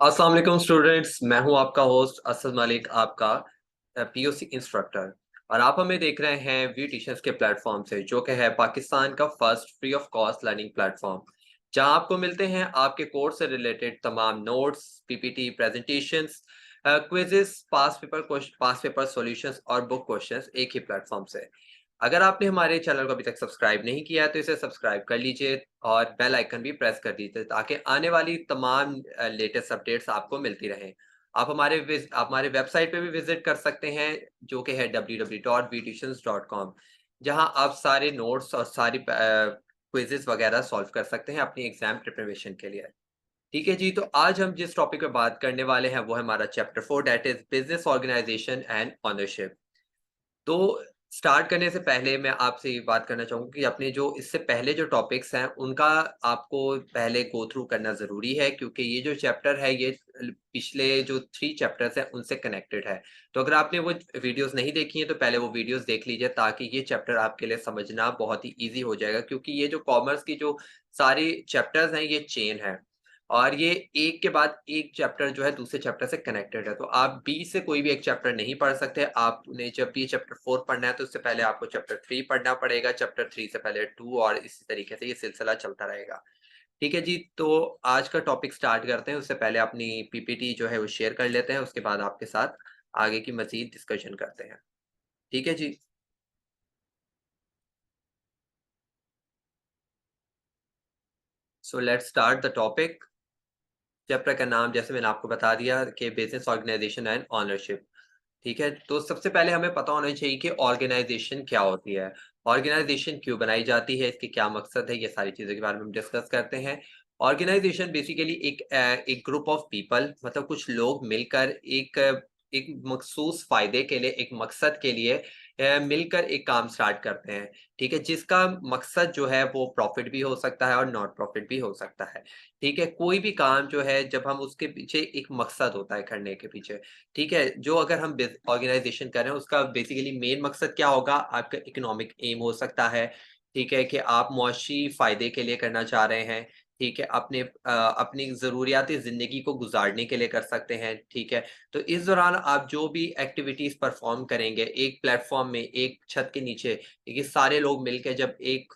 अस्सलाम वालेकुम स्टूडेंट्स, मैं हूं आपका होस्ट असद मलिक, आपका पीओसी इंस्ट्रक्टर। और आप हमें देख रहे हैं वी टीचर्स के प्लेटफॉर्म से, जो कि है पाकिस्तान का first free of cost learning platform, जहां आपको मिलते हैं आपके कोर्स से रिलेटेड तमाम नोट्स, पीपीटी, प्रेजेंटेशंस, क्विजेस, पास पेपर सॉल्यूशंस और बुक क्वेश्चंस एक ही प्लेटफॉर्म से। अगर आपने हमारे चैनल को अभी तक सब्सक्राइब नहीं किया है तो इसे सब्सक्राइब कर लीजिए और बेल आइकन भी प्रेस कर दीजिए ताकि आने वाली तमाम लेटेस्ट अपडेट्स आपको मिलती रहें। आप हमारे वेबसाइट पे भी विजिट कर सकते हैं, जो कि है www.vtuitions.com, जहां आप सारे नोट्स और सारी क्विजेस वगैरह सॉल्व कर सकते हैं अपनी एग्जाम प्रिपरेशन के लिए। ठीक है जी, तो आज हम जिस टॉपिक पे बात करने वाले हैं वो है हमारा chapter 4, that is business organization and ownership. तो स्टार्ट करने से पहले मैं आपसे ये बात करना चाहूँगा कि अपने जो इससे पहले जो टॉपिक्स हैं, उनका आपको पहले गो थ्रू करना ज़रूरी है, क्योंकि ये जो चैप्टर है ये पिछले जो 3 चैप्टर्स हैं उनसे कनेक्टेड है। तो अगर आपने वो वीडियोज़ नहीं देखी हैं तो पहले वो वीडियोज़ देख लीजिए, ताकि ये चैप्टर आपके लिए समझना बहुत ही ईज़ी हो जाएगा, क्योंकि ये जो कॉमर्स की जो सारी चैप्टर्स हैं ये चेन है। और ये एक के बाद एक चैप्टर जो है दूसरे चैप्टर से कनेक्टेड है। तो आप बीच से कोई भी एक चैप्टर नहीं पढ़ सकते। आपने जब भी चैप्टर 4 पढ़ना है तो उससे पहले आपको चैप्टर 3 पढ़ना पड़ेगा, चैप्टर 3 से पहले 2, और इसी तरीके से ये सिलसिला चलता रहेगा। ठीक है जी, तो आज का टॉपिक स्टार्ट करते हैं। उससे पहले अपनी पीपीटी जो है वो शेयर कर लेते हैं, उसके बाद आपके साथ आगे की मज़ीद डिस्कशन करते हैं। ठीक है जी। So let's start the topic. Chapter का नाम जैसे मैंने आपको बता दिया कि बिज़नेस ऑर्गेनाइजेशन एंड ओनरशिप। ठीक है, तो सबसे पहले हमें पता होना चाहिए कि ऑर्गेनाइजेशन क्या होती है, ऑर्गेनाइजेशन क्यों बनाई जाती है, इसके क्या मकसद है, ये सारी चीज़ों के बारे में हम डिस्कस करते हैं। ऑर्गेनाइजेशन बेसिकली एक ग्रुप ऑफ पीपल, मतलब कुछ लोग मिलकर एक मखसूस फ़ायदे के लिए, एक मकसद के लिए मिलकर एक काम स्टार्ट करते हैं। ठीक है, जिसका मकसद जो है वो प्रॉफ़िट भी हो सकता है और नॉट प्रॉफ़िट भी हो सकता है। ठीक है, कोई भी काम जो है जब हम उसके पीछे एक मकसद होता है करने के पीछे। ठीक है, जो अगर हम ऑर्गेनाइजेशन कर रहे हैं उसका बेसिकली मेन मकसद क्या होगा, आपका इकोनॉमिक एम हो सकता है। ठीक है, कि आप मुआशी फ़ायदे के लिए करना चाह रहे हैं। ठीक है, अपनी ज़रूरियाती ज़िंदगी को गुज़ारने के लिए कर सकते हैं। ठीक है, तो इस दौरान आप जो भी एक्टिविटीज़ परफ़ॉर्म करेंगे, एक प्लेटफ़ॉर्म में, एक छत के नीचे, ये सारे लोग मिलके जब एक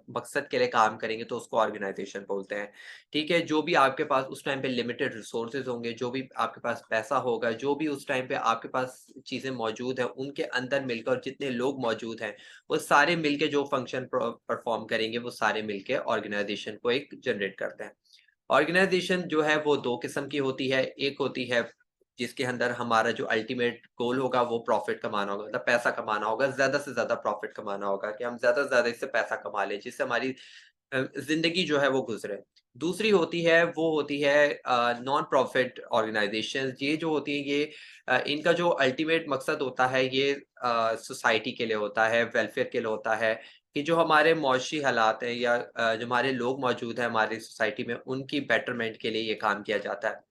मकसद के लिए काम करेंगे तो उसको ऑर्गेनाइजेशन बोलते हैं। ठीक है, जो भी आपके पास उस टाइम पे लिमिटेड रिसोर्सेज़ होंगे, जो भी आपके पास पैसा होगा, जो भी उस टाइम पे आपके पास चीज़ें मौजूद हैं, उनके अंदर मिलकर जितने लोग मौजूद हैं, वो सारे मिलके जो फ़ंक्शन परफ़ॉर्म करेंगे, वो सारे मिलके ऑर्गेनाइज़ेशन को एक जनरेट करते हैं। ऑर्गेनाइज़ेशन जो है वो 2 किस्म की होती है। एक होती है जिसके अंदर हमारा जो अल्टीमेट गोल होगा वो प्रॉफ़िट कमाना होगा, मतलब पैसा कमाना होगा, ज़्यादा से ज़्यादा प्रॉफ़िट कमाना होगा, कि हम ज़्यादा से ज़्यादा इससे पैसा कमा लें, जिससे हमारी ज़िंदगी जो है वो गुज़रे। दूसरी होती है, वो होती है नॉन प्रॉफ़िट ऑर्गेनाइज़ेशंस। ये जो होती हैं ये इनका जो अल्टीमेट मकसद होता है ये सोसाइटी के लिए होता है, वेलफेयर के लिए होता है, कि जो हमारे मुआशी हालात हैं या जो हमारे लोग मौजूद हैं हमारी सोसाइटी में, उनकी बेटरमेंट के लिए ये काम किया जाता है।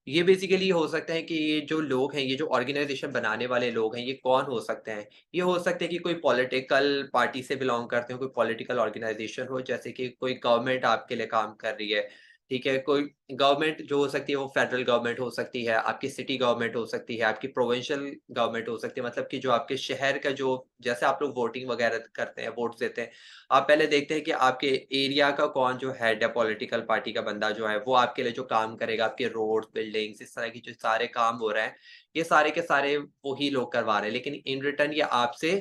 ये बेसिकली हो सकता है कि ये जो लोग हैं, ये जो ऑर्गेनाइज़ेशन बनाने वाले लोग हैं, ये कौन हो सकते हैं? ये हो सकते हैं कि कोई पॉलिटिकल पार्टी से बिलॉन्ग करते हो, कोई पॉलिटिकल ऑर्गेनाइज़ेशन हो, जैसे कि कोई गवर्नमेंट आपके लिए काम कर रही है, ठीक है? कोई गवर्नमेंट जो हो सकती है वो फेडरल गवर्नमेंट हो सकती है, आपकी सिटी गवर्नमेंट हो सकती है, आपकी प्रोविंशियल गवर्नमेंट हो सकती है, मतलब कि जो आपके शहर का जो, जैसे आप लोग वोटिंग वगैरह करते हैं, वोट्स देते हैं, आप पहले देखते हैं कि आपके एरिया का कौन जो हेड है, पॉलिटिकल पार्टी का बंदा जो है, वो आपके लिए जो काम करेगा, आपके रोड्स, बिल्डिंग्स, इस तरह की जो सारे काम हो रहे हैं, ये सारे के सारे वही लोग करवा रहे हैं। लेकिन इन रिटर्न ये आपसे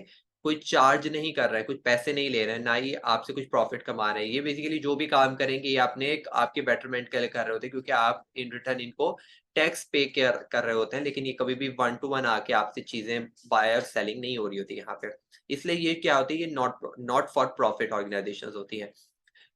कोई चार्ज नहीं कर रहे हैं, कुछ पैसे नहीं ले रहे हैं, ना ही आपसे कुछ प्रॉफ़िट कमा रहे हैं। ये बेसिकली जो भी काम करेंगे, ये आपने एक आपके बेटरमेंट के लिए कर रहे होते हैं, क्योंकि आप इन रिटर्न इनको टैक्स पे कर रहे होते हैं, लेकिन ये कभी भी वन टू वन आके आपसे चीज़ें बाय और सेलिंग नहीं हो रही होती यहाँ पे। इसलिए ये क्या होती है, ये नॉट फॉर प्रॉफिट ऑर्गेनाइजेशंस होती हैं।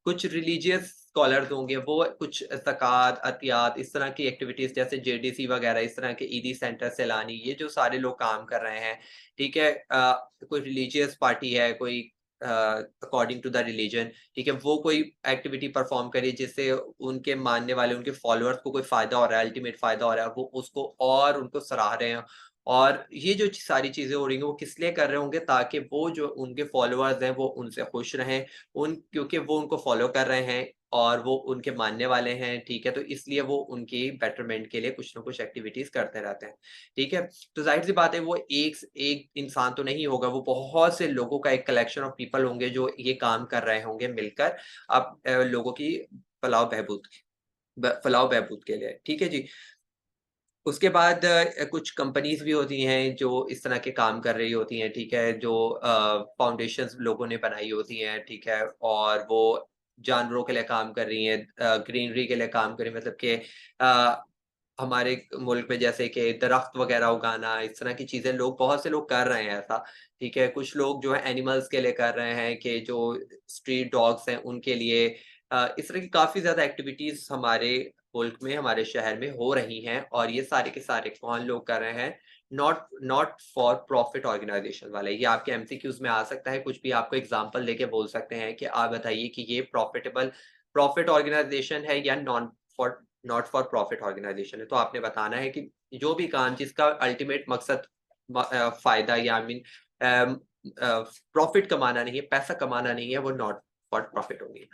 कुछ रिलीजियस स्कॉलर्स होंगे, वो कुछ ज़कात, अतियात, इस तरह की एक्टिविटीज़ जैसे जेडीसी वगैरह, इस तरह के ईदी सेंटर, सैलानी, ये जो सारे लोग काम कर रहे हैं, ठीक है? कोई रिलीजियस पार्टी है, कोई अकॉर्डिंग टू द रिलीजन, ठीक है? वो कोई एक्टिविटी परफॉर्म करे जिससे उनके मानने वाले, उनके फॉलोअर्स को कोई फ़ायदा हो रहा है, अल्टीमेट फ़ायदा हो रहा है, वो उसको और उनको सराह रहे हैं। और ये जो सारी चीज़ें हो रही हैं, वो किस लिए कर रहे होंगे, ताकि वो जो उनके फॉलोअर्स हैं, वो उनसे खुश रहें, क्योंकि वो उनको फ़ॉलो कर रहे हैं, और वो उनके मानने वाले हैं, ठीक है? तो इसलिए वो उनकी बेटरमेंट के लिए कुछ ना कुछ एक्टिविटीज़ करते रहते हैं, ठीक है? तो ज़ाहिर-सी बात है वो एक इंसान तो नहीं होगा, वो बहुत से लोगों का एक कलेक्शन ऑफ पीपल होंगे जो ये काम कर रहे होंगे मिलकर लोगों की फलाह-बहबूद के लिए, ठीक है जी? उसके बाद कुछ कंपनीज़ भी होती हैं जो इस तरह के काम कर रही होती हैं, ठीक है? जो फाउंडेशंस लोगों ने बनाई होती हैं, ठीक है? और वो जानवरों के लिए काम कर रही हैं, ग्रीनरी के लिए काम कर रही हैं, मतलब कि हमारे मुल्क में जैसे कि दरख्त वगैरह उगाना, इस तरह की चीज़ें बहुत से लोग कर रहे हैं ऐसा, ठीक है? कुछ लोग जो है एनिमल्स के लिए कर रहे हैं कि जो स्ट्रीट डॉग्स हैं उनके लिए इस तरह की काफ़ी ज़्यादा एक्टिविटीज़ हमारे मुल्क में, हमारे शहर में हो रही हैं और ये सारे के सारे कौन लोग कर रहे हैं? Not not for profit organisation वाले। ये आपके एमसीक्यूज़ में आ सकता है, कुछ भी आपको एग्ज़ाम्पल देके बोल सकते हैं कि आप बताइए कि ये प्रॉफिट ऑर्गनाइज़ेशन है या नॉट फॉर प्रॉफिट ऑर्गनाइज़ेशन है। तो आपने बताना है कि जो भी काम जिसका अल्टीमेट मकसद फ़ायदा या आई मीन अम प्रॉफिट कमाना नहीं है, पैसा कमाना नहीं है, वो नॉट फॉर प्रॉफिट होंगी।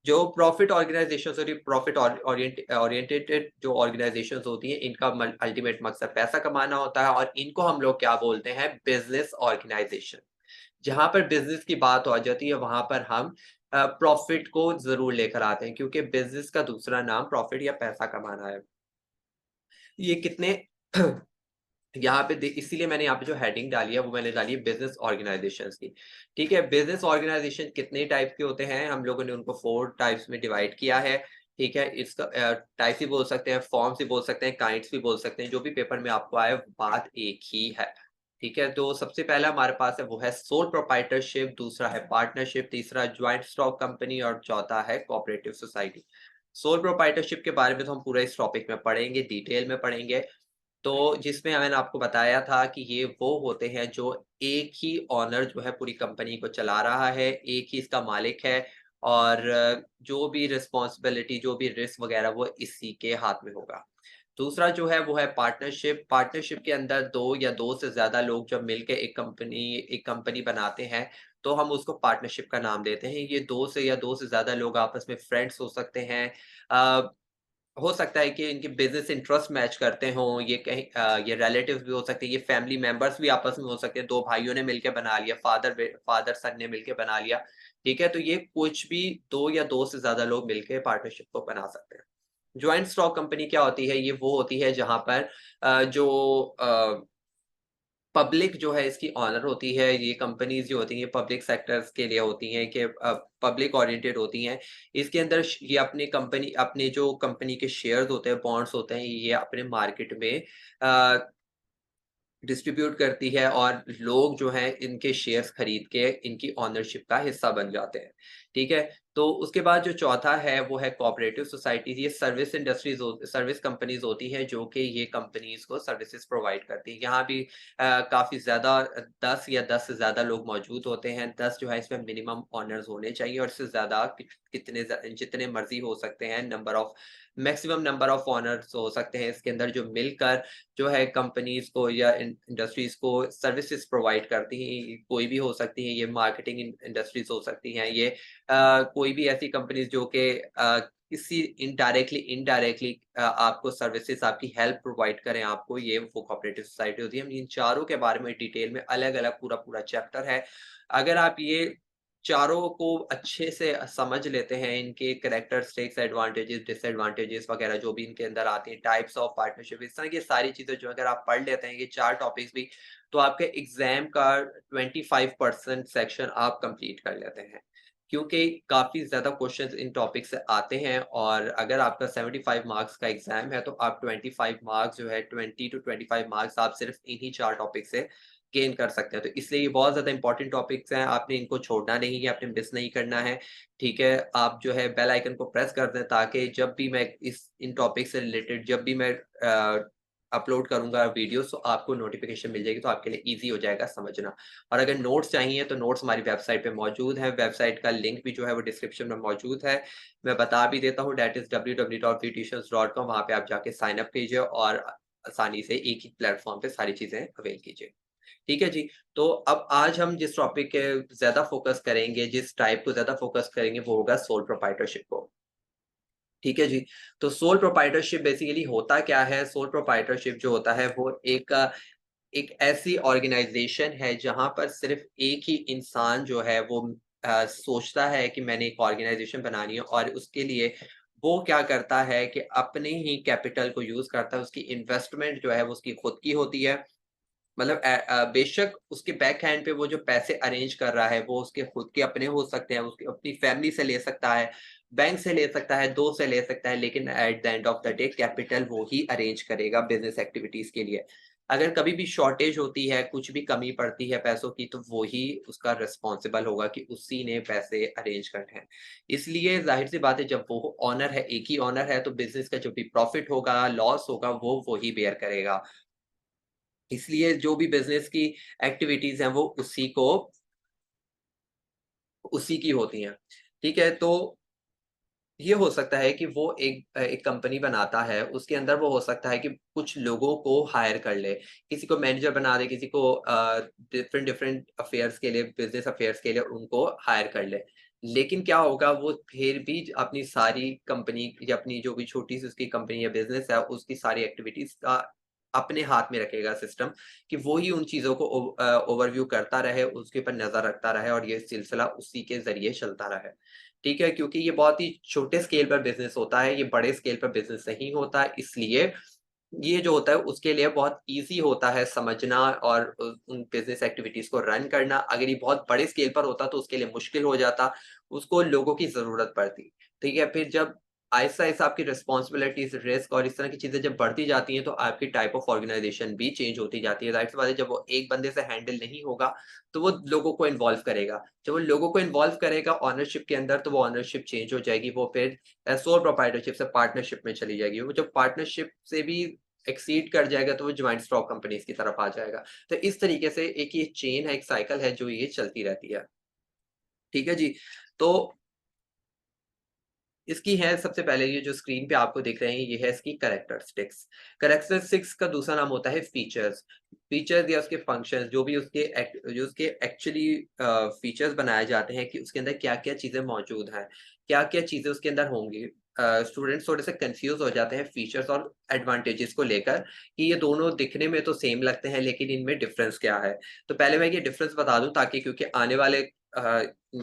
जो प्रॉफिट ऑर्गनाइज़ेशंस और ये प्रॉफिट ओरिएंटेड जो ऑर्गनाइज़ेशंस होती हैं, इनका अल्टीमेट मकसद पैसा कमाना होता है और इनको हम लोग क्या बोलते हैं? Business organisation. जहाँ पर बिज़नेस की बात आ जाती है, वहाँ पर हम प्रॉफिट को ज़रूर लेकर आते हैं क्योंकि बिज़नेस का दूसरा नाम प्रॉफिट या पैसा कमाना है। ये कितने यहाँ पे दे इसीलिए मैंने यहाँ पे जो हेडिंग डाली है, वो मैंने डाली है बिज़नेस ऑर्गनाइज़ेशंस की। ठीक है? बिज़नेस ऑर्गनाइज़ेशन कितने टाइप के होते हैं? हम लोगों ने उनको 4 टाइप्स में डिवाइड किया है। ठीक है? इसका टाइप्स भी बोल सकते हैं, फॉर्म्स भी बोल सकते हैं, काइंड्स भी बोल सकते हैं। जो भी पेपर में आपको आए, बात एक ही है। ठीक है? तो सबसे पहला हमारे पास है, वो है सोल प्रोप्राइटरशिप, दूसरा है पार्टनरशिप, तीसरा जॉइंट स्टॉक कंपनी और चौथा है कोऑपरेटिव सोसाइटी। सोल प्रोप्राइटरशिप के बारे में तो हम पूरा इस टॉपिक में पढ़ेंगे, डिटेल में पढ़ेंगे। तो जिसमें मैंने आपको बताया था कि ये वो होते हैं जो एक ही ओनर जो है पूरी कंपनी को चला रहा है, एक ही इसका मालिक है और जो भी रिस्पॉन्सिबिलिटी, जो भी रिस्क वगैरह वो इसी के हाथ में होगा। दूसरा जो है वो है पार्टनरशिप। पार्टनरशिप के अंदर 2 या 2 से ज़्यादा लोग जब मिलके एक कंपनी बनाते हैं, तो हम उसको पार्टनरशिप का नाम देते हैं। ये 2 से या 2 से ज़्यादा लोग आपस में फ्रेंड्स हो सकते हैं। अ हो सकता है कि इनके बिज़नेस इंटरेस्ट मैच करते हों, ये कहीं ये रिलेटिव्स भी हो सकते हैं, ये फैमिली मेंबर्स भी आपस में हो सकते हैं, 2 भाइयों ने मिलके बना लिया, फादर सन ने मिलके बना लिया, ठीक है? तो ये कुछ भी 2 या 2 से ज़्यादा लोग मिलके पार्टनरशिप को बना सकते हैं। जॉइंट स्टॉक कंपनी क्या होती है? ये वो होती है जहाँ पर जो पब्लिक जो है इसकी ऑनर होती है, ये कंपनीज़ जो होती हैं, ये पब्लिक सेक्टर्स के लिए होती हैं कि पब्लिक ओरिएंटेड होती हैं। इसके अंदर ये अपने जो कंपनी के शेयर्स होते हैं, बॉन्ड्स होते हैं, ये अपने मार्केट में अ, डिस्ट्रीब्यूट करती है और लोग जो हैं इनके शेयर्स खरीद के इनकी ओनरशिप का हिस्सा बन जाते हैं, ठीक है? तो उसके बाद जो चौथा है वो है कोऑपरेटिव सोसाइटीज़। ये सर्विस कंपनीज़ होती हैं जो कि ये कंपनीज़ को सर्विसेज़ प्रोवाइड करती हैं। यहाँ भी काफ़ी ज़्यादा 10 या 10 से ज़्यादा लोग मौजूद होते हैं। 10 जो है इसमें मिनिमम ओनर्स होने चाहिए और इससे ज़्यादा जितने मर्ज़ी हो सकते हैं, मैक्सिमम नंबर ऑफ ओनर्स हो सकते हैं इसके अंदर जो मिलकर जो है कंपनीज़ को या इंडस्ट्रीज़ को सर्विसेज़ प्रोवाइड करती हैं, कोई भी हो सकती हैं, ये मार्केटिंग इंडस्ट्रीज़ हो सकती हैं, ये कोई भी ऐसी कंपनीज़ जो कि किसी इनडायरेक्टली आपको सर्विसेज़, आपकी हेल्प प्रोवाइड करें आपको, ये वो कोऑपरेटिव सोसाइटी होती है। हम इन चारों के बारे में डिटेल में अलग-अलग पूरा-पूरा चैप्टर है। अगर आप ये चारों को अच्छे से समझ लेते हैं, इनके कैरेक्टरिस्टिक्स, एडवांटेजेस, डिसएडवांटेजेस वगैरह जो भी इनके अंदर आती हैं, टाइप्स ऑफ पार्टनरशिप, इस तरह की सारी चीज़ें जो अगर आप पढ़ लेते हैं, ये 4 टॉपिक्स भी, तो आपके एग्ज़ाम का 25% सेक्शन आप कंप्लीट कर लेते हैं। क्योंकि काफ़ी ज़्यादा क्वेश्चंस इन टॉपिक से आते हैं और अगर आपका 75 मार्क्स का एग्ज़ाम है, तो आप 25 मार्क्स जो है 20 टू 25 मार्क्स आप सिर्फ़ इन्हीं 4 टॉपिक से गेन कर सकते हैं। तो इसलिए ये बहुत ज़्यादा इम्पोर्टेंट टॉपिक्स हैं, आपने इनको छोड़ना नहीं है, आपने मिस नहीं करना है, ठीक है? आप जो है बेल आइकन को प्रेस कर दें ताकि जब भी मैं इन टॉपिक से रिलेटेड जब भी मैं अपलोड करूँगा वीडियोज़ तो आपको नोटिफ़िकेशन मिल जाएगी, तो आपके लिए ईज़ी हो जाएगा समझना। और अगर नोट्स चाहिए तो नोट्स हमारी वेबसाइट पे मौजूद हैं, वेबसाइट का लिंक भी जो है वो डिस्क्रिप्शन में मौजूद है। मैं बता भी देता हूँ दैट इज़ www.vtutions.com, वहाँ पे आप जाके साइन अप कीजिए और आसानी से एक ही प्लेटफ़ॉर्म पे सारी चीज़ें अवेल कीजिए। ठीक है जी। तो अब आज हम जिस टॉपिक के ज़्यादा फ़ोकस करेंगे, जिस टाइप को ज़्यादा फ़ोकस करेंगे वो होगा सोल प्रोप्राइटरशिप को। ठीक है जी। तो सोल प्रोप्राइटरशिप बेसिकली होता क्या है? सोल प्रोप्राइटरशिप जो होता है वो एक ऐसी ऑर्गेनाइज़ेशन है जहाँ पर सिर्फ़ एक ही इंसान जो है वो सोचता है कि मैंने एक ऑर्गेनाइज़ेशन बनानी है और उसके लिए वो क्या करता है कि अपने ही कैपिटल को यूज़ करता है, उसकी इन्वेस्टमेंट जो है वो उसकी खुद की होती है। मतलब बेशक उसके बैक हैंड पे वो जो पैसे अरेंज कर रहा है, वो उसके खुद के अपने हो सकते हैं, उसकी अपनी फैमिली से ले सकता है, बैंक से ले सकता है, दोस्त से ले सकता है, लेकिन at the end of the day capital वो ही अरेंज करेगा बिज़नेस एक्टिविटीज़ के लिए। अगर कभी भी शॉर्टेज होती है, कुछ भी कमी पड़ती है पैसों की, तो वो ही उसका रिस्पॉन्सिबल होगा कि उसी ने पैसे अरेंज करने हैं। इसलिए ज़ाहिर-सी बात है जब वो ओनर है, एक ही ओनर है, तो बिज़नेस का जो भी प्रॉफ़िट होगा, लॉस होगा, वो ही बेयर करेगा। इसलिए जो भी बिज़नेस की एक्टिविटीज़ हैं वो उसी की होती हैं। ठीक है? तो ये हो सकता है कि वो एक कंपनी बनाता है, उसके अंदर वो हो सकता है कि कुछ लोगों को हायर कर ले, किसी को मैनेजर बना दे, किसी को डिफरेंट डिफरेंट अफेयर्स के लिए, बिज़नेस अफेयर्स के लिए उनको हायर कर ले। लेकिन क्या होगा वो फिर भी अपनी सारी कंपनी या अपनी जो भी छोटी-सी उसकी कंपनी या बिज़नेस है, उसकी सारी एक्टिविटीज़ का अपने हाथ में रखेगा सिस्टम कि वो ही उन चीज़ों को ओवरव्यू करता रहे, उसके ऊपर नज़र रखता रहे और ये सिलसिला उसी के ज़रिए चलता रहे। ठीक है? क्योंकि ये बहुत ही छोटे स्केल पर बिज़नेस होता है, ये बड़े स्केल पर बिज़नेस नहीं होता, इसलिए ये जो होता है उसके लिए बहुत ईज़ी होता है समझना और उन बिज़नेस एक्टिविटीज़ को रन करना। अगर ये बहुत बड़े स्केल पर होता तो उसके लिए मुश्किल हो जाता, उसको लोगों की ज़रूरत पड़ती। ठीक है? फिर जब आहिस्ता-आहिस्ता आपकी रिस्पॉन्सिबिलिटीज़, रिस्क और इस तरह की चीज़ें जब बढ़ती जाती हैं, तो आपकी टाइप ऑफ ऑर्गनाइज़ेशन भी चेंज होती जाती है। ज़ाहिर-सी बात है जब वो एक बंदे से हैंडल नहीं होगा, तो वो लोगों को इन्वॉल्व करेगा। जब वो लोगों को इन्वॉल्व करेगा ओनरशिप के अंदर, तो वो ओनरशिप चेंज हो जाएगी, वो फिर सोल प्रोप्राइटरशिप से पार्टनरशिप में चली जाएगी। वो जब पार्टनरशिप से भी एक्सीड कर जाएगा, तो वो जॉइंट स्टॉक कंपनीज़ की तरफ आ जाएगा। तो इस तरीके से एक ये चेन है, एक साइकिल है, जो ये चलती रहती है। ठीक है जी? तो इसकी है सबसे पहले ये जो स्क्रीन पे आपको दिख रहे हैं, ये है इसकी कैरेक्टरिस्टिक्स। कैरेक्टरिस्टिक्स का दूसरा नाम होता है फीचर्स। फीचर्स या उसके फंक्शंस जो उसके एक्चुअली फीचर्स बनाए जाते हैं कि उसके अंदर क्या-क्या चीज़ें मौजूद हैं, क्या-क्या चीज़ें उसके अंदर होंगी। स्टूडेंट्स थोड़े से कन्फ्यूज़ हो जाते हैं फीचर्स और एडवांटेजेस को लेकर कि ये दोनों दिखने में तो सेम लगते हैं, लेकिन इनमें डिफरेंस क्या है? तो पहले मैं ये डिफरेंस बता दूँ ताकि क्योंकि आने वाले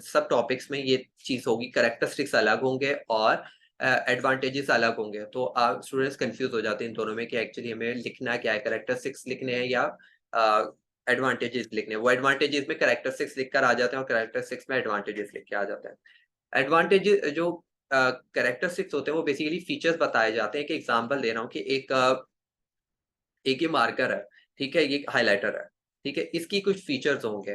सब टॉपिक्स में ये चीज़ होगी, कैरेक्टरिस्टिक्स अलग होंगे और एडवांटेजेस अलग होंगे। तो स्टूडेंट्स कन्फ्यूज़ हो जाते हैं इन दोनों में कि एक्चुअली हमें लिखना क्या है, कैरेक्टरिस्टिक्स लिखने हैं या एडवांटेजेस लिखने हैं। वो एडवांटेजेस में कैरेक्टरिस्टिक्स लिख कर आ जाते हैं और कैरेक्टरिस्टिक्स में एडवांटेजेस लिख के आ जाते हैं। एडवांटेजेस जो कैरेक्टरिस्टिक्स होते हैं वो बेसिकली फीचर्स बताए जाते हैं। एक एग्ज़ाम्पल दे रहा हूँ कि एक ये मार्कर है, ठीक है? ये एक हाइलाइटर है, ठीक है? इसकी कुछ फीचर्स होंगे,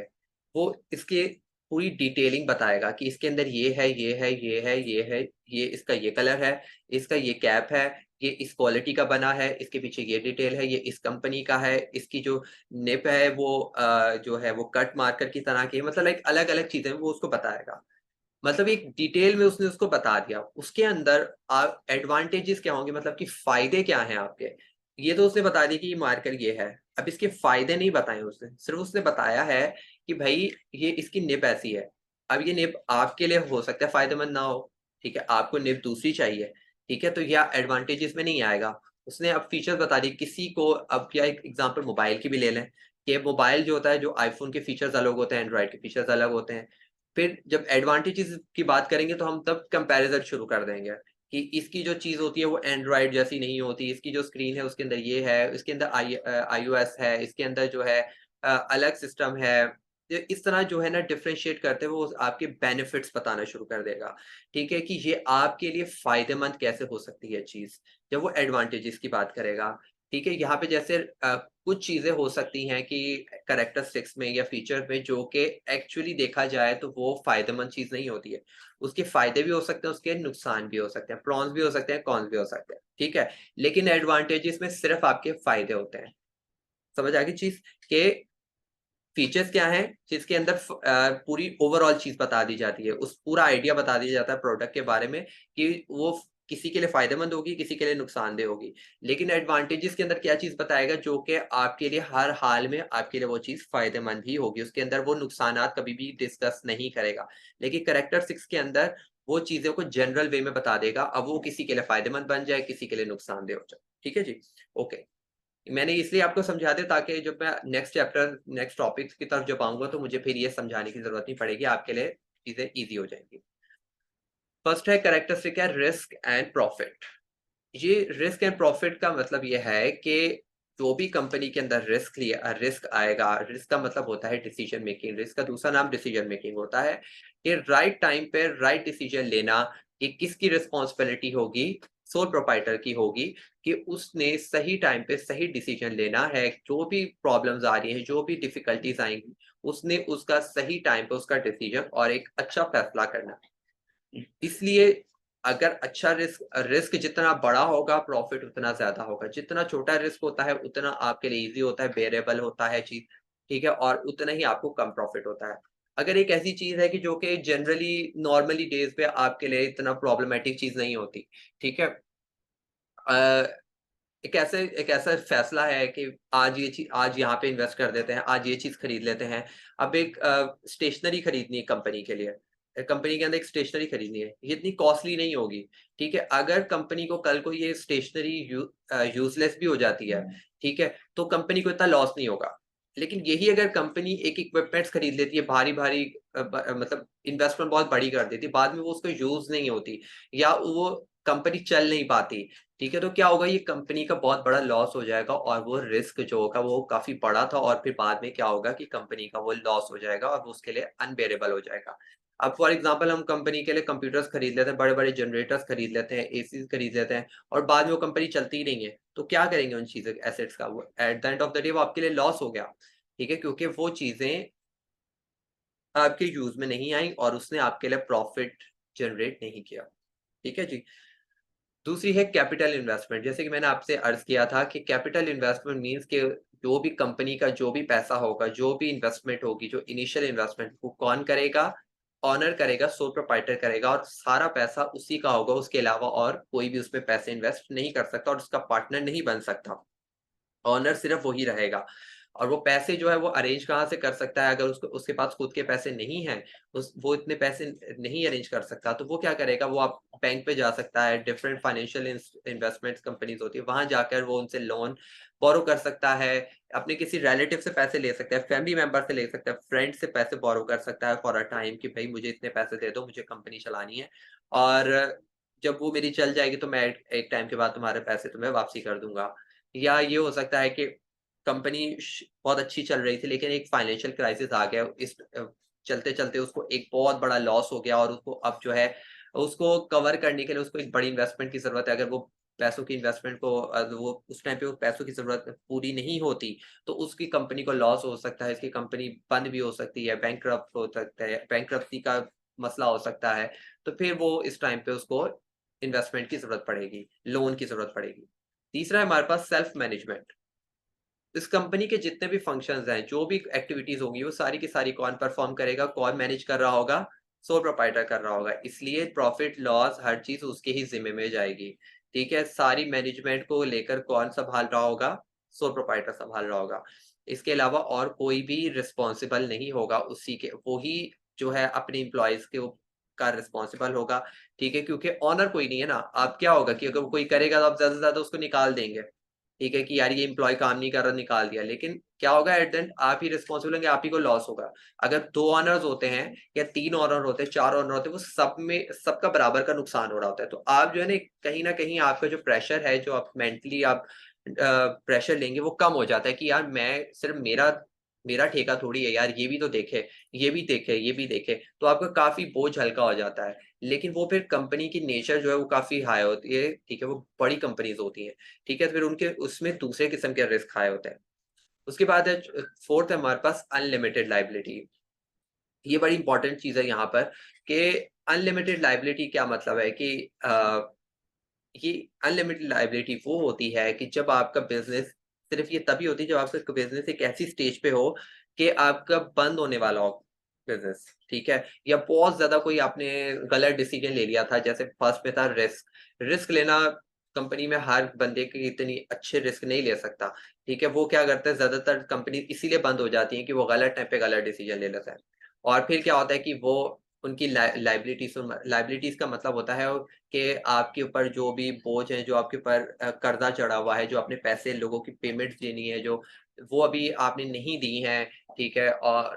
वो इसके पूरी डिटेलिंग बताएगा कि इसके अंदर ये है, ये है, ये है, ये है, ये इसका ये कलर है, इसका ये कैप है, ये इस क्वालिटी का बना है, इसके पीछे ये डिटेल है, ये इस कंपनी का है, इसकी जो निब है वो जो है वो कट मार्कर की तरह की है, मतलब लाइक अलग-अलग चीज़ें वो उसको बताएगा। मतलब एक डिटेल में उसने उसको बता दिया। उसके अंदर एडवांटेजेस क्या होंगे मतलब कि फ़ायदे क्या हैं आपके? ये तो उसने बता दिया कि ये मार्कर ये है। अब इसके फ़ायदे नहीं बताए उसने। सिर्फ़ उसने बताया है कि भई ये इसकी निब ऐसी है। अब ये निब आपके लिए हो सकता है फ़ायदेमंद ना हो, ठीक है? आपको निब दूसरी चाहिए, ठीक है? तो ये एडवांटेजेस में नहीं आएगा। उसने अब फीचर्स बता दिए किसी को अब या एक एग्ज़ाम्पल मोबाइल की भी ले लें, कि मोबाइल जो होता है जो आईफ़ोन के फीचर्स अलग होते हैं, एंड्रॉयड के फीचर्स अलग होते हैं। फिर जब एडवांटेजेस की बात करेंगे तो हम तब कंपैरिज़न शुरू कर देंगे, कि इसकी जो चीज़ होती है वो एंड्रॉयड जैसी नहीं होती, इसकी जो स्क्रीन है उसके अंदर ये है, इसके अंदर आईओएस है, इसके अंदर जो है अलग सिस्टम है। तो इस तरह जो है ना डिफरेंशिएट करते हुए वो आपके बेनिफिट्स बताना शुरू कर देगा, ठीक है? कि ये आपके लिए फ़ायदेमंद कैसे हो सकती है चीज़, जब वो एडवांटेजेस की बात करेगा, ठीक है? यहाँ पे जैसे कुछ चीज़ें हो सकती हैं कि कैरेक्टरिस्टिक्स में या फीचर में जो कि एक्चुअली देखा जाए तो वो फ़ायदेमंद चीज़ नहीं होती है। उसके फ़ायदे भी हो सकते हैं, उसके नुकसान भी हो सकते हैं, प्रॉन्स भी हो सकते हैं, कॉन्स भी हो सकते हैं, ठीक है? लेकिन एडवांटेजेस में सिर्फ़ आपके फ़ायदे होते हैं। समझ आ गई चीज़? कि फीचर्स क्या हैं, जिसके अंदर पूरी ओवरऑल चीज़ बता दी जाती है। उस पूरा आइडिया बता दिया जाता है प्रोडक्ट के बारे में कि वो किसी के लिए फायदेमंद होगी, किसी के लिए नुकसानदेह होगी। लेकिन एडवांटेजेस के अंदर क्या चीज़ बताएगा जो कि आपके लिए हर हाल में आपके लिए वो चीज़ फायदेमंद ही होगी। उसके अंदर वो नुकसानात कभी भी डिस्कस नहीं करेगा। लेकिन कैरेक्टर 6 के अंदर वो चीज़ों को जनरल वे में बता देगा। अब वो किसी के लिए फायदेमंद बन जाए, किसी के लिए नुकसानदेह हो जाए। ठीक है जी? ओके। मैंने इसलिए आपको समझा दिया ताकि जब मैं नेक्स्ट टॉपिक्स की तरफ जब आऊँगा तो मुझे फिर ये समझाने की ज़रूरत नहीं पड़ेगी, आपके लिए चीज़ें ईज़ी हो जाएँगी। फर्स्ट है कैरेक्टरिस्टिक है रिस्क एंड प्रॉफिट। ये रिस्क एंड प्रॉफिट का मतलब ये है कि जो भी कंपनी के अंदर रिस्क आएगा, रिस्क का मतलब होता है डिसीजन मेकिंग, रिस्क का दूसरा नाम डिसीजन मेकिंग होता है कि राइट टाइम पे राइट डिसीजन लेना, कि किसकी रिस्पॉन्सिबिलिटी होगी, सोल प्रोप्राइटर की होगी, कि उसने सही टाइम पे सही डिसीजन लेना है। जो भी प्रॉब्लम्स आ रही हैं, जो भी डिफिकल्टीज आएंगी, उसने उसका सही टाइम पे उसका डिसीजन और एक अच्छा फैसला करना है। इसलिए अगर अच्छा रिस्क जितना बड़ा होगा, प्रॉफिट उतना ज़्यादा होगा। जितना छोटा रिस्क होता है, उतना आपके लिए ईज़ी होता है, बेयरेबल होता है चीज़, ठीक है? और उतना ही आपको कम प्रॉफिट होता है। अगर एक ऐसी चीज़ है कि जो कि जनरली नॉर्मली डेज़ पे आपके लिए इतना प्रॉब्लमैटिक चीज़ नहीं होती, ठीक है? अ, एक ऐसा फैसला है कि आज यहाँ पे इन्वेस्ट कर देते हैं, आज ये चीज़ खरीद लेते हैं। अब एक स्टेशनरी खरीदनी है कंपनी के लिए। कंपनी के अंदर एक स्टेशनरी खरीदनी है, ये इतनी कॉस्टली नहीं होगी, ठीक है? अगर कंपनी को कल को ये स्टेशनरी यूज़लेस भी हो जाती है, ठीक है? तो कंपनी को इतना लॉस नहीं होगा। लेकिन यही अगर कंपनी एक इक्विपमेंट्स खरीद लेती है भारी-भारी, मतलब इन्वेस्टमेंट बहुत बड़ी कर देती है, बाद में वो उसको यूज़ नहीं होती या वो कंपनी चल नहीं पाती, ठीक है? तो क्या होगा, ये कंपनी का बहुत बड़ा लॉस हो जाएगा और वो रिस्क जो होगा वो काफ़ी बड़ा था और फिर बाद में क्या होगा कि कंपनी का वो लॉस हो जाएगा और वो उसके लिए अनबेयरेबल हो जाएगा। अब फॉर एग्ज़ाम्पल हम कंपनी के लिए कंप्यूटर्स खरीद लेते हैं, बड़े-बड़े जनरेटर्स खरीद लेते हैं, एसीज़ खरीद लेते हैं और बाद में वो कंपनी चलती ही नहीं है। तो क्या करेंगे उन चीज़ों एसेट्स का? वो at the end of the day वो आपके लिए लॉस हो गया, ठीक है? क्योंकि वो चीज़ें आपके यूज़ में नहीं आई और उसने आपके लिए प्रॉफ़िट जनरेट नहीं किया। ठीक है जी? दूसरी है कैपिटल इन्वेस्टमेंट। जैसे कि मैंने आपसे अर्ज़ किया था कि कैपिटल इन्वेस्टमेंट मीन्स कि जो भी कंपनी का जो भी पैसा होगा, जो भी इन्वेस्टमेंट होगी, जो इनिशियल इन्वेस्टमेंट वो कौन करेगा? ओनर करेगा, सोल प्रोप्राइटर करेगा और सारा पैसा उसी का होगा, उसके अलावा और कोई भी उसमें पैसे इन्वेस्ट नहीं कर सकता और उसका पार्टनर नहीं बन सकता। ओनर सिर्फ़ वही रहेगा और वो पैसे जो है वो अरेंज कहाँ से कर सकता है, अगर उसको उसके पास खुद के पैसे नहीं हैं, वो इतने पैसे नहीं अरेंज कर सकता, तो वो क्या करेगा, वो आप बैंक पे जा सकता है, डिफरेंट फाइनेंशियल इन्वेस्टमेंट्स कंपनीज़ होती है, वहाँ जाकर वो उनसे लोन बोरो कर सकता है, अपने किसी रिलेटिव से पैसे ले सकता है, फैमिली मेंबर से ले सकता है, फ्रेंड से पैसे बोरो कर सकता है फॉर अ टाइम कि भई मुझे इतने पैसे दे दो, मुझे कंपनी चलानी है और जब वो मेरी चल जाएगी तो मैं एक एक टाइम के बाद तुम्हारे पैसे तुम्हें वापसी कर दूँगा। या ये हो सकता है कि कंपनी बहुत अच्छी चल रही थी लेकिन एक फाइनेंशियल क्राइसिस आ गया, चलते-चलते उसको एक बहुत बड़ा लॉस हो गया और उसको अब जो है उसको कवर करने के लिए उसको एक बड़ी इन्वेस्टमेंट की ज़रूरत है। अगर वो पैसों की इन्वेस्टमेंट को वो उस टाइम पे वो पैसों की ज़रूरत पूरी नहीं होती, तो उसकी कंपनी को लॉस हो सकता है, इसकी कंपनी बंद भी हो सकती है, बैंकरप्ट हो सकता है, बैंकरप्सी का मसला हो सकता है। तो फिर वो इस टाइम पे उसको इन्वेस्टमेंट की ज़रूरत पड़ेगी, लोन की ज़रूरत पड़ेगी। तीसरा है हमारे पास सेल्फ मैनेजमेंट। इस कंपनी के जितने भी फंक्शंस हैं, जो भी एक्टिविटीज़ होंगी, वो सारी की सारी कौन परफ़ॉर्म करेगा, कौन मैनेज कर रहा होगा? सोल प्रोप्राइटर कर रहा होगा। इसलिए प्रॉफ़िट, लॉस हर चीज़ उसके ही ज़िम्मे में जाएगी। ठीक है? सारी मैनेजमेंट को लेकर कौन सँभाल रहा होगा? सोल प्रोप्राइटर सँभाल रहा होगा। इसके अलावा और कोई भी रिस्पॉन्सिबल नहीं होगा, उसी के वो ही जो है अपने एम्प्लॉइज़ के का रिस्पॉन्सिबल होगा। ठीक है? क्योंकि ओनर कोई नहीं है ना। अब क्या होगा कि अगर वो कोई करेगा तो आप ज़्यादा से ज़्यादा उसको निकाल देंगे। ठीक है कि यार ये एम्प्लॉयी काम नहीं कर रहा, निकाल दिया। लेकिन क्या होगा एट द एंड आप ही रिस्पॉन्सिबल होंगे, आप ही को लॉस होगा। अगर 2 ओनर्स होते हैं या 3 ओनर होते हैं, 4 ओनर होते हैं, वो सब में सबका बराबर का नुकसान हो रहा होता है। तो आप जो है ना कहीं न कहीं आपका जो प्रेशर है, जो आप मेंटली आप प्रेशर लेंगे वो कम हो जाता है कि यार मैं सिर्फ़ मेरा मेरा ठेका थोड़ी है यार, ये भी तो देखे, ये भी देखे, ये भी देखे। तो आपका काफ़ी बोझ हल्का हो जाता है। लेकिन वो फिर कंपनी की नेचर जो है वो काफ़ी हाई होती है, ठीक है? वो बड़ी कंपनीज़ होती हैं। ठीक है? तो फिर उनके उसमें दूसरे किस्म के रिस्क आए होते हैं। उसके बाद है 4th है हमारे पास अनलिमिटेड लायबिलिटी। ये बड़ी इंपॉर्टेंट चीज़ है यहाँ पर कि अनलिमिटेड लायबिलिटी क्या मतलब है कि ये अनलिमिटेड लायबिलिटी वो होती है कि जब आपका बिज़नेस सिर्फ़ ये तभी होती है जब आपका बिज़नेस एक ऐसी स्टेज पे हो कि आपका बंद होने वाला हो। बिज़नेस, ठीक है? या बहुत ज़्यादा कोई आपने गलत डिसीज़न ले लिया था, जैसे फर्स्ट में था रिस्क। रिस्क लेना कंपनी में हर बंदे की इतनी अच्छे रिस्क नहीं ले सकता, ठीक है? वो क्या करते हैं, ज़्यादातर कंपनी इसीलिए बंद हो जाती हैं कि वो गलत टाइम पे गलत डिसीज़न ले लेते हैं। और फिर क्या होता है कि वो उनकी लायबिलिटीज़ का मतलब होता है कि आपके ऊपर जो भी बोझ है, जो आपके ऊपर कर्ज़ा चढ़ा हुआ है, जो आपने पैसे लोगों की पेमेंट्स देनी है, जो वो अभी आपने नहीं दी हैं, ठीक है? और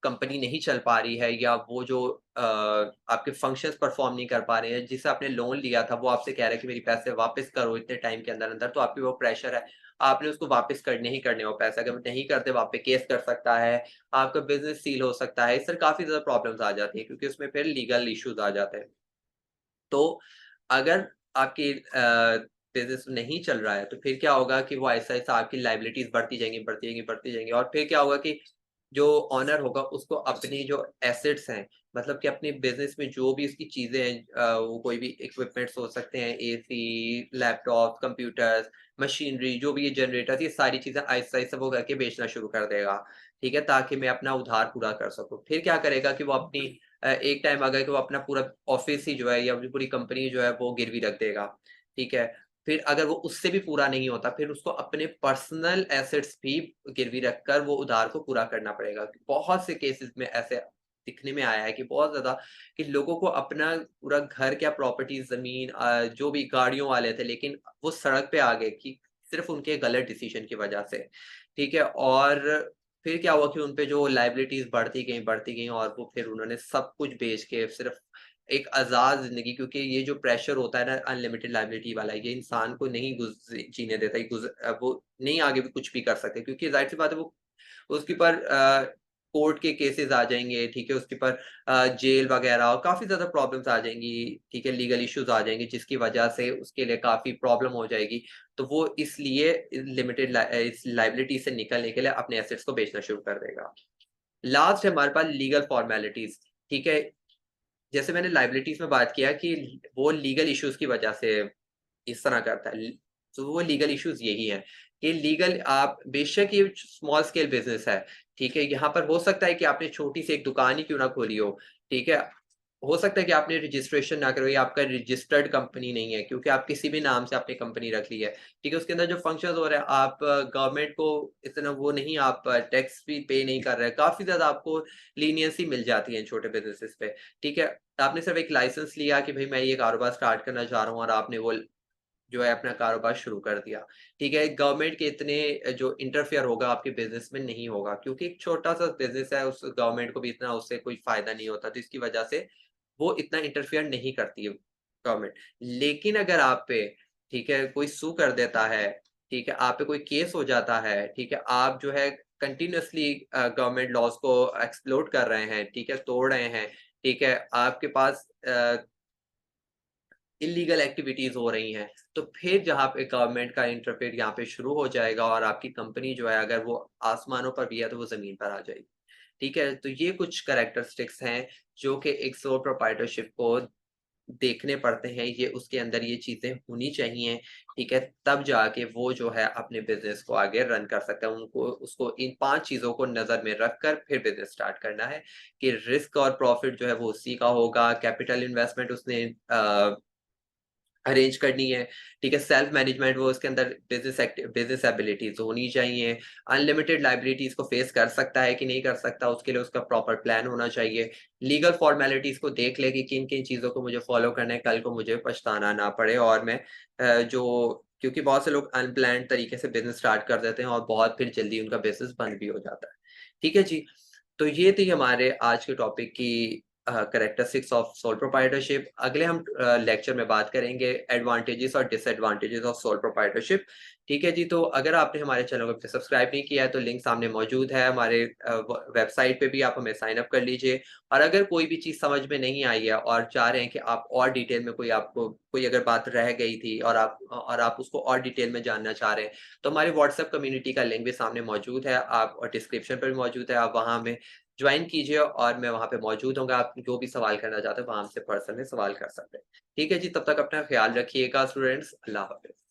कंपनी नहीं चल पा रही है, या वो जो आपके फंक्शंस परफॉर्म नहीं कर पा रहे हैं, जिससे आपने लोन लिया था वो आपसे कह रहा है कि मेरी पैसे वापस करो इतने टाइम के अंदर-अंदर, तो आपके वो प्रेशर है, आपने उसको वापस करने ही करने वो पैसे, अगर नहीं करते वो आप पे केस कर सकता है, आपका बिज़नेस सील हो सकता है, इस तरह काफ़ी ज़्यादा प्रॉब्लम्स आ जाती हैं, क्योंकि उसमें फिर लीगल इश्यूज़ आ जाते हैं। तो अगर आपकी बिज़नेस नहीं चल रहा है, तो फिर क्या होगा कि वो ऐसा-ऐसा आपकी लायबिलिटीज़ बढ़ती जाएँगी, बढ़ती जाएँगी, बढ़ती जाएँगी, और फिर क्या होगा कि जो ओनर होगा उसको अपनी जो एसेट्स हैं, मतलब कि अपने बिज़नेस में जो भी उसकी चीज़ें हैं, वो कोई भी इक्विपमेंट्स हो सकते हैं, एसी, लैपटॉप, कंप्यूटर्स, मशीनरी, जो भी ये जनरेटर्स, ये सारी चीज़ें आहिस्ता-आहिस्ता वो करके बेचना शुरू कर देगा, ठीक है? ताकि मैं अपना उधार पूरा कर सकूँ। फिर क्या करेगा कि वो अपनी एक टाइम आ गया कि वो अपना पूरा ऑफ़िस ही जो है, या अपनी पूरी कंपनी जो है वो गिरवी रख देगा, ठीक है? फिर अगर वो उससे भी पूरा नहीं होता, फिर उसको अपने पर्सनल एसेट्स भी गिरवी रखकर वो उधार को पूरा करना पड़ेगा। बहुत से केसेज़ में ऐसे दिखने में आया है कि बहुत ज़्यादा कि लोगों को अपना पूरा घर, क्या प्रॉपर्टी, ज़मीन, जो भी गाड़ियों वाले थे, लेकिन वो सड़क पे आ गए कि सिर्फ़ उनके गलत डिसीज़न की वज़ह से, ठीक है? और फिर क्या हुआ कि उन पे जो लायबिलिटीज़ बढ़ती गईं, और वो फिर उन्होंने सब कुछ बेच के सिर्फ़ एक आज़ाद ज़िंदगी, क्योंकि ये जो प्रेशर होता है ना अनलिमिटेड लायबिलिटी वाला, ये इंसान को नहीं जीने देता, वो नहीं आगे भी कुछ भी कर सकते, क्योंकि ज़ाहिर-सी बात है वो उसके ऊपर कोर्ट के केसेज़ आ जाएँगे, ठीक है? उसके ऊपर जेल वग़ैरह और काफ़ी ज़्यादा प्रॉब्लम्स आ जाएँगी, ठीक है? लीगल इश्यूज़ आ जाएँगे, जिसकी वजह से उसके लिए काफ़ी प्रॉब्लम हो जाएगी। तो वो इसलिए इस लायबिलिटी से निकलने के लिए अपने एसेट्स को बेचना शुरू कर देगा। लास्ट है हमारे पास लीगल फ़ॉर्मेलिटीज़, ठीक है? जैसे मैंने लायबिलिटीज़ में बात किया कि वो लीगल इश्यूज़ की वजह से इस तरह करता है। तो वो लीगल इश्यूज़ यही हैं कि लीगल आप बेशक ये स्मॉल स्केल बिज़नेस है, ठीक है? यहाँ पर हो सकता है कि आपने छोटी-सी एक दुकान ही क्यों ना खोली हो, ठीक है? हो सकता है कि आपने रजिस्ट्रेशन ना करवाई, आपका रजिस्टर्ड कंपनी नहीं है, क्योंकि आप किसी भी नाम से आपने कंपनी रख ली है, ठीक है? उसके अंदर जो फंक्शंस हो रहे हैं, आप गवर्नमेंट को इतना वो नहीं, आप टैक्स भी पे नहीं कर रहे हैं, काफ़ी ज़्यादा आपको लीनियंसी मिल जाती है इन छोटे बिज़नेसेस पे, ठीक है? आपने सिर्फ़ एक लाइसेंस लिया कि भई मैं ये कारोबार स्टार्ट करना चाह रहा हूँ, और आपने वो जो है अपना कारोबार शुरू कर दिया, ठीक है? गवर्नमेंट के इतने जो इंटरफेयर होगा आपके बिज़नेस में नहीं होगा, क्योंकि एक छोटा-सा बिज़नेस है, उस गवर्नमेंट को भी इतना उससे कोई फ़ायदा नहीं होता, तो इसकी वजह से वो इतना इंटरफेयर नहीं करती है गवर्नमेंट। लेकिन अगर आप पे, ठीक है, कोई सू कर देता है, ठीक है, आप पे कोई केस हो जाता है, ठीक है, आप जो है कंटीन्यूअसली गवर्नमेंट लॉज़ को एक्सप्लोड कर रहे हैं, ठीक है, तोड़ रहे हैं, ठीक है, आपके पास इल्लीगल एक्टिविटीज़ हो रही हैं, तो फिर जहाँ पे गवर्नमेंट का इंटरफेयर यहाँ पे शुरू हो जाएगा, और आपकी कंपनी जो है अगर वो आसमानों पर भी है तो वो ज़मीन पर आ जाएगी। ठीक है? तो ये कुछ कैरेक्टरिस्टिक्स हैं जो कि एक सोल प्रोप्राइटरशिप को देखने पड़ते हैं, ये उसके अंदर ये चीज़ें होनी चाहिए, ठीक है? तब जाके वो जो है अपने बिज़नेस को आगे रन कर सकता है। उनको उसको इन 5 चीज़ों को नज़र में रखकर फिर बिज़नेस स्टार्ट करना है कि रिस्क और प्रॉफ़िट जो है वो उसी का होगा, कैपिटल इन्वेस्टमेंट उसने अरेंज करनी है, ठीक है? सेल्फ मैनेजमेंट, वो उसके अंदर बिज़नेस एबिलिटीज़ होनी चाहिए, अनलिमिटेड लायबिलिटीज़ को फेस कर सकता है कि नहीं कर सकता, उसके लिए उसका प्रॉपर प्लान होना चाहिए। लीगल फॉर्मेलिटीज़ को देख ले कि किन-किन चीज़ों को मुझे फॉलो करना है, कल को मुझे पछताना ना पड़े, और मैं क्योंकि बहुत से लोग अनप्लान्ड तरीके से बिज़नेस स्टार्ट कर देते हैं और बहुत फिर जल्दी उनका बिज़नेस बंद भी हो जाता है। ठीक है जी? तो ये थी हमारे आज के टॉपिक की कैरेक्टरिस्टिक्स ऑफ सोल प्रोप्राइटरशिप। अगले हम लेक्चर में बात करेंगे एडवांटेजेस और डिसएडवांटेजेस ऑफ सोल प्रोप्राइटरशिप। ठीक है जी, तो अगर आपने हमारे चैनल को अभी तक सब्सक्राइब नहीं किया है तो लिंक सामने मौजूद है, हमारे वेबसाइट पे भी आप हमें साइन अप कर लीजिए। और अगर कोई भी चीज़ समझ में नहीं आई है और चाह रहे हैं कि आप और डिटेल में, आपको कोई अगर बात रह गई थी और आप उसको और डिटेल में जानना चाह रहे हैं, तो हमारी व्हाट्सएप कम्युनिटी का लिंक भी सामने मौजूद है, आप और डिस्क्रिप्शन पर भी मौजूद है, आप वहाँ हमें जॉइन कीजिए और मैं वहाँ पे मौजूद होऊँगा। आप जो भी सवाल करना चाहते हैं, वहाँ हमसे पर्सनली सवाल कर सकते हैं। ठीक है जी, तब तक अपना ख़्याल रखिएगा स्टूडेंट्स। अल्लाह हाफ़िज़।